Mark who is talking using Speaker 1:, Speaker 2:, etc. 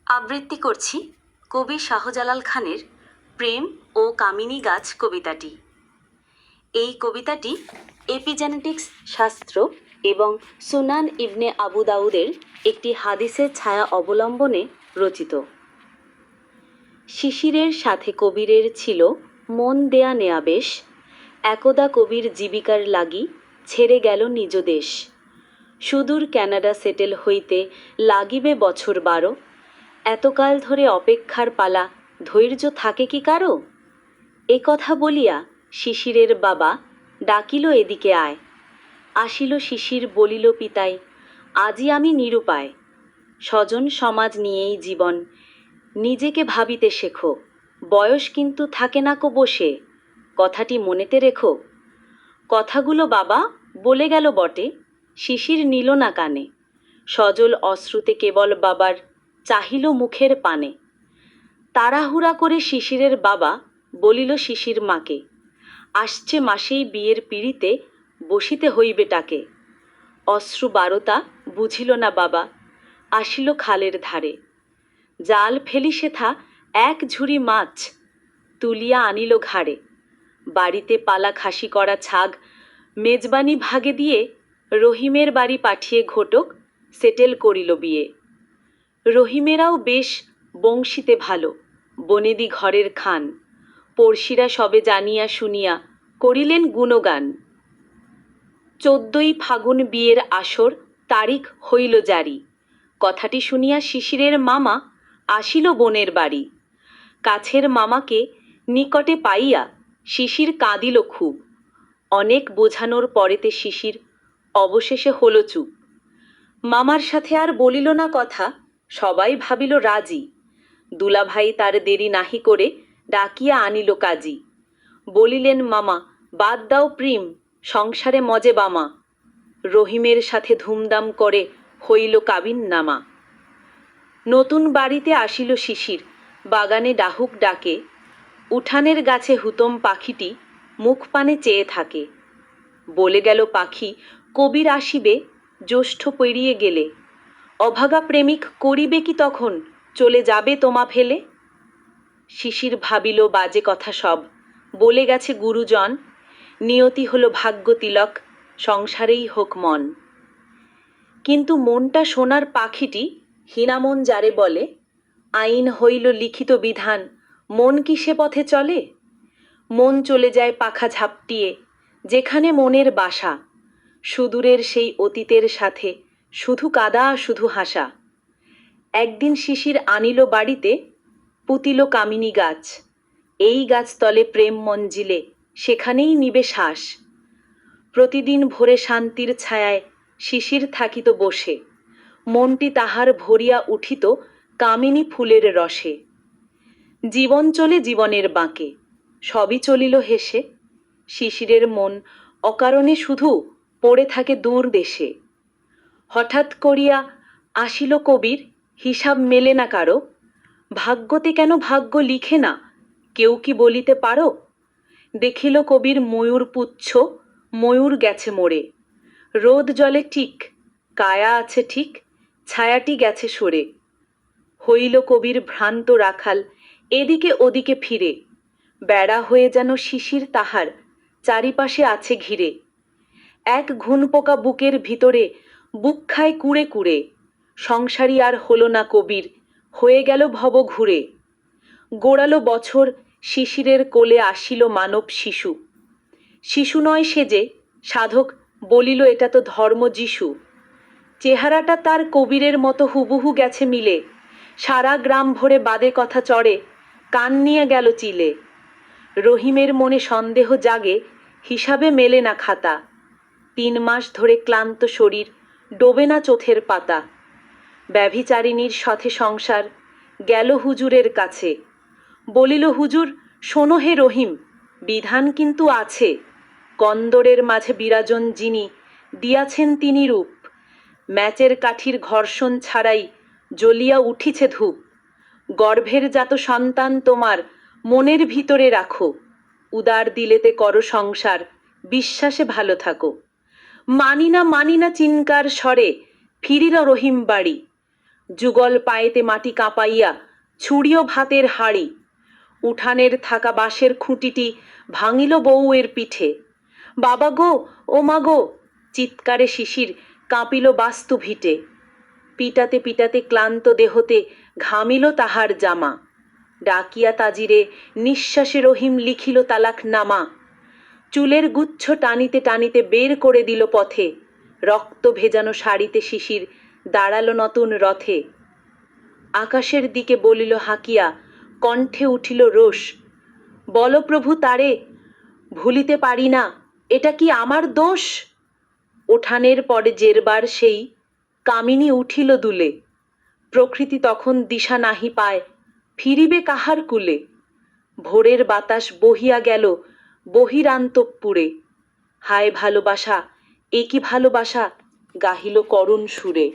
Speaker 1: আবৃত্তি করছি কবি শাহজালাল খানের প্রেম ও কামিনী গাছ কবিতাটি। এই কবিতাটি এপিজেনেটিক্স শাস্ত্র এবং সুনান ইবনে আবু দাউদের একটি হাদিসের ছায়া অবলম্বনে রচিত। শিশিরের সাথে কবিরের ছিল মন দেয়া নেয়া বেশ, একদা কবির জীবিকার লাগি ছেড়ে গেল নিজ দেশ। সুদূর ক্যানাডা সেটেল হইতে লাগিবে বছর 12, এতকাল ধরে অপেক্ষার পালা ধৈর্য থাকে কি কারো? এ কথা বলিয়া শিশিরের বাবা ডাকিল এদিকে আয়। আসিল শিশির বলিল পিতাই, আজই আমি নিরুপায়। স্বজন সমাজ নিয়েই জীবন, নিজেকে ভাবিতে শেখো। বয়স কিন্তু থাকে না কো বসে, কথাটি মনেতে রেখো। কথাগুলো বাবা বলে গেল বটে, শিশির নিল না কানে। সজল অশ্রুতে কেবল বাবার চাহিল মুখের পানে। তাড়াহুড়া করে শিশিরের বাবা বলিল শিশির মাকে, আসছে মাসেই বিয়ের পিঁড়িতে বসিতে হইবে টাকে। অশ্রু বারতা বুঝিল না বাবা, আসিল খালের ধারে। জাল ফেলি সেথা এক ঝুড়ি মাছ তুলিয়া আনিল ঘাড়ে। বাড়িতে পালা খাসি করা ছাগ মেজবানি ভাগে দিয়ে রহিমের বাড়ি পাঠিয়ে ঘটক সেটেল করিল বিয়ে। রহিমেরাও বেশ বংশীতে ভালো, বনেদি ঘরের খান। পড়শিরা সবে জানিয়া শুনিয়া করিলেন গুণগান। 14ই ফাগুন বিয়ের আসর তারিখ হইল জারি। কথাটি শুনিয়া শিশিরের মামা আসিল বোনের বাড়ি। কাছের মামাকে নিকটে পাইয়া শিশির কাঁদিল খুব। অনেক বোঝানোর পরেতে শিশির অবশেষে হলো চুপ। মামার সাথে আর বলিল না কথা, সবাই ভাবিল রাজি। দুলাভাই তার দেরি নাহি করে ডাকিয়া আনিল কাজী। বলিলেন মামা, বাদ দাও প্রেম, সংসারে মজে বামা। রহিমের সাথে ধুমধাম করে হইল কাবিন নামা। নতুন বাড়িতে আসিল শিশির, বাগানে ডাহুক ডাকে। উঠানের গাছে হুতম পাখিটি মুখ পানে চেয়ে থাকে। বলে গেল পাখি, কবির আসিবে জ্যৈষ্ঠ পেরিয়ে গেলে। অভাগা প্রেমিক করিবে কি তখন, চলে যাবে তোমা ফেলে? শিশির ভাবিল বাজে কথা সব, বলে গেছে গুরুজন। নিয়তি হলো ভাগ্য তিলক, সংসারেই হোক মন। কিন্তু মনটা সোনার পাখিটি হীনামন যারে বলে, আইন হইল লিখিত বিধান, মন কি সে পথে চলে? মন চলে যায় পাখা ঝাপটিয়ে, যেখানে মনের বাসা। সুদূরের সেই অতীতের সাথে শুধু কাদা শুধু হাসা। একদিন শিশির আনিল বাড়িতে, পুতিল কামিনী গাছ। এই গাছ তলে প্রেম মঞ্জিলে, সেখানেই নিবে শ্বাস। প্রতিদিন ভোরে শান্তির ছায়ায় শিশির থাকিত বসে। মনটি তাহার ভরিয়া উঠিত কামিনী ফুলের রসে। জীবন চলে জীবনের বাঁকে, সবই চলিল হেসে। শিশিরের মন অকারণে শুধু পড়ে থাকে দূর দেশে। হঠাৎ করিয়া আসিল কবির, হিসাব মেলে না কারো। ভাগ্যতে কেন ভাগ্য লিখে না, কেউ কি বলিতে পারো? দেখিল কবির ময়ূর পুচ্ছ, ময়ূর গেছে মোড়ে। রোদ জলে ঠিক, কায়া আছে ঠিক, ছায়াটি গেছে সরে। হইল কবির ভ্রান্ত রাখাল, এদিকে ওদিকে ফিরে। বেড়া হয়ে যেন শিশির তাহার চারিপাশে আছে ঘিরে। এক ঘুনপোকা বুকের ভিতরে বুক খায় কুড়ে কুড়ে। সংসারী আর হলো না কবির, হয়ে গেল ভব ঘুরে। গোড়ালো বছর শিশিরের কোলে আসিল মানব শিশু। শিশু নয় সেজে সাধক বলিল এটা তো ধর্ম যিশু। চেহারাটা তার কবিরের মতো হুবহু গেছে মিলে। সারা গ্রাম ভরে বাদে কথা চড়ে, কান নিয়ে গেল চিলে। রহিমের মনে সন্দেহ জাগে, হিসাবে মেলে না খাতা। 3 মাস ধরে ক্লান্ত শরীর, ডোবে না চোখের পাতা। ব্যভিচারিণীর সাথে সংসার, গেল হুজুরের কাছে। বলিল হুজুর, শোনো হে রহিম, বিধান কিন্তু আছে। কন্দরের মাঝে বিরাজন যিনি, দিয়াছেন তিনি রূপ। ম্যাচের কাঠির ঘর্ষণ ছাড়াই জ্বলিয়া উঠিছে ধূপ। গর্ভের জাত সন্তান তোমার মনের ভিতরে রাখো। উদার দিলেতে করো সংসার, বিশ্বাসে ভালো থাকো। মানি না চিনকার স্বরে ফিরিল রহিম বাড়ি। যুগল পায়েতে মাটি কাঁপাইয়া ছুড়িও ভাতের হাড়ি, উঠানের থাকা বাঁশের খুঁটিটি ভাঙিল বউয়ের পিঠে। বাবা গো, ও মা গো, চিৎকারে শিশির কাঁপিল বাস্তু ভিটে। পিটাতে পিটাতে ক্লান্ত দেহতে ঘামিল তাহার জামা, ডাকিয়া তাজিরে নিঃশ্বাসে রহিম লিখিল তালাকনামা। চুলের গুচ্ছ টানিতে টানিতে বের করে দিল পথে, রক্ত ভেজানো শাড়িতে শিশির দাঁড়ালো নতুন রথে। আকাশের দিকে বলিল হাঁকিয়া, কণ্ঠে উঠিল রোষ, বল প্রভু তারে, ভুলিতে পারি না, এটা কি আমার দোষ? ওঠানের পরে জেরবার সেই কামিনী উঠিল দুলে, প্রকৃতি তখন দিশা নাহি পায়, ফিরিবে কাহার কুলে। ভোরের বাতাস বহিয়া গেল বহিরান্তঃপুরে, হায় ভালোবাসা, এ কি ভালোবাসা, গাহিল করুণ সুরে।